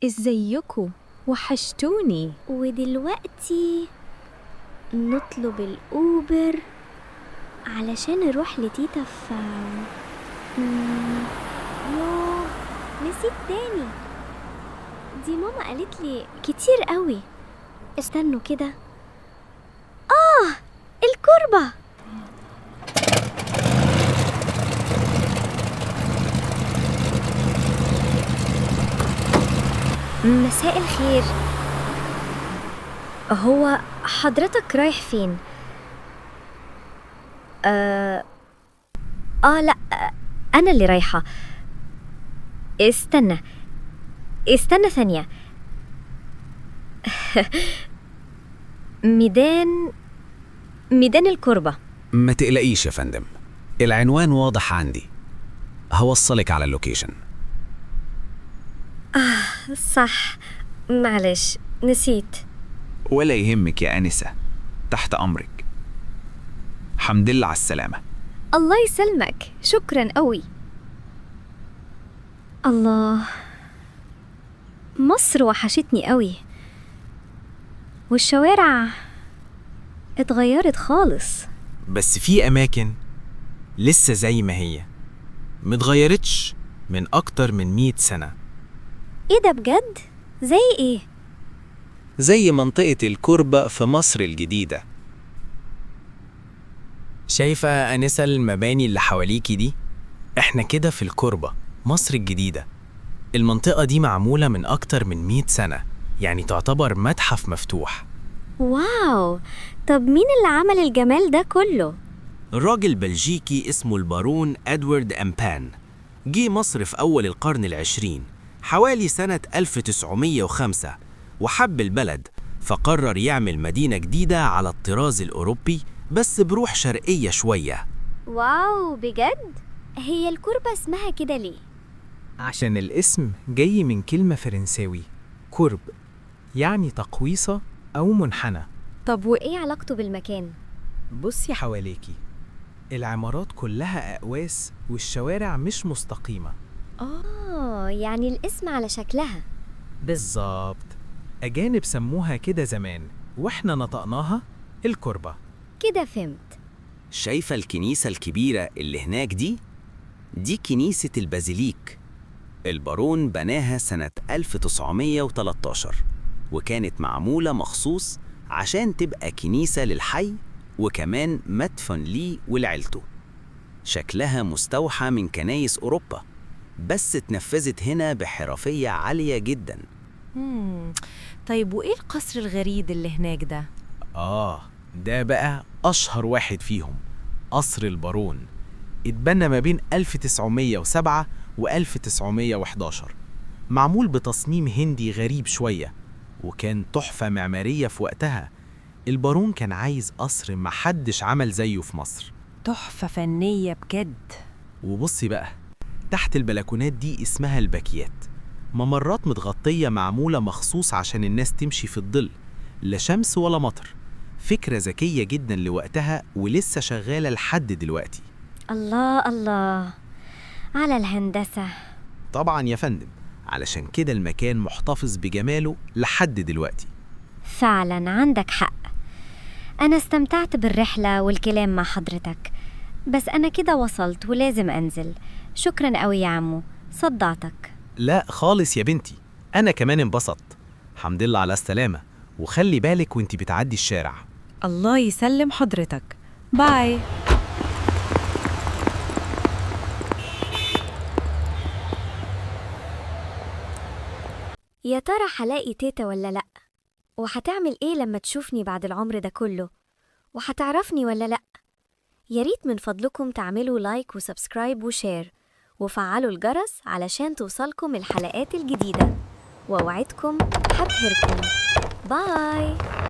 ازيكم؟ وحشتوني. ودلوقتي نطلب الأوبر علشان نروح لتيتا في يوه، نسيت تاني. دي ماما قالت لي كتير قوي. استنوا كده. الكربة. مساء الخير. هو حضرتك رايح فين؟ لا، أنا اللي رايحة. استنى ثانية. ميدان الكربة. ما تقلقيش يا فندم، العنوان واضح عندي، هوصلك على اللوكيشن. صح، معلش نسيت. ولا يهمك يا آنسة، تحت أمرك. حمد لله على السلامة. الله يسلمك، شكرا قوي. الله، مصر وحشتني قوي، والشوارع اتغيرت خالص. بس في أماكن لسه زي ما هي، متغيرتش من أكتر من 100 سنة. ايه ده بجد؟ زي ايه؟ زي منطقة الكربة في مصر الجديدة. شايفة أنسة المباني اللي حواليكي دي؟ إحنا كده في الكربة، مصر الجديدة. المنطقة دي معمولة من أكتر من 100 سنة، يعني تعتبر متحف مفتوح. واو، طب مين اللي عمل الجمال ده كله؟ راجل بلجيكي اسمه البارون أدوارد أمبان، جه مصر في أول القرن العشرين حوالي سنة 1905، وحب البلد فقرر يعمل مدينة جديدة على الطراز الأوروبي بس بروح شرقية شوية. واو بجد؟ هي الكربة اسمها كده ليه؟ عشان الاسم جاي من كلمة فرنساوي كرب، يعني تقويصة أو منحنى. طب وإيه علاقته بالمكان؟ بصي حواليكي، العمارات كلها أقواس والشوارع مش مستقيمة. يعني الاسم على شكلها. بالظبط، أجانب سموها كده زمان وإحنا نطقناها الكربة. كده فهمت. شايفة الكنيسة الكبيرة اللي هناك دي؟ دي كنيسة البازيليك. البارون بناها سنة 1913، وكانت معمولة مخصوص عشان تبقى كنيسة للحي وكمان مدفن ليه ولعيلته. شكلها مستوحى من كنايس أوروبا، بس اتنفذت هنا بحرفية عالية جدا. طيب وإيه القصر الغريب اللي هناك ده؟ ده بقى أشهر واحد فيهم، قصر البارون. اتبنى ما بين 1907 و 1911، معمول بتصميم هندي غريب شوية، وكان تحفة معمارية في وقتها. البارون كان عايز قصر محدش عمل زيه في مصر. تحفة فنية بجد. وبصي بقى، تحت البلكونات دي اسمها الباكيات، ممرات متغطية معمولة مخصوص عشان الناس تمشي في الظل، لا شمس ولا مطر. فكرة ذكية جدا لوقتها ولسه شغالة لحد دلوقتي. الله الله على الهندسة. طبعا يا فندم، علشان كده المكان محتفظ بجماله لحد دلوقتي. فعلا عندك حق. أنا استمتعت بالرحلة والكلام مع حضرتك، بس أنا كده وصلت ولازم أنزل. شكرا قوي يا عمو، صدعتك. لا خالص يا بنتي، أنا كمان انبسطت. الحمد لله على السلامة، وخلي بالك وانتي بتعدي الشارع. الله يسلم حضرتك. باي. يا ترى هلاقي تيتا ولا لأ؟ وهتعمل إيه لما تشوفني بعد العمر ده كله؟ وهتعرفني ولا لأ؟ ياريت من فضلكم تعملوا لايك وسبسكرايب وشير، وفعلوا الجرس علشان توصلكم الحلقات الجديدة، وأوعدكم هبهركم. باي.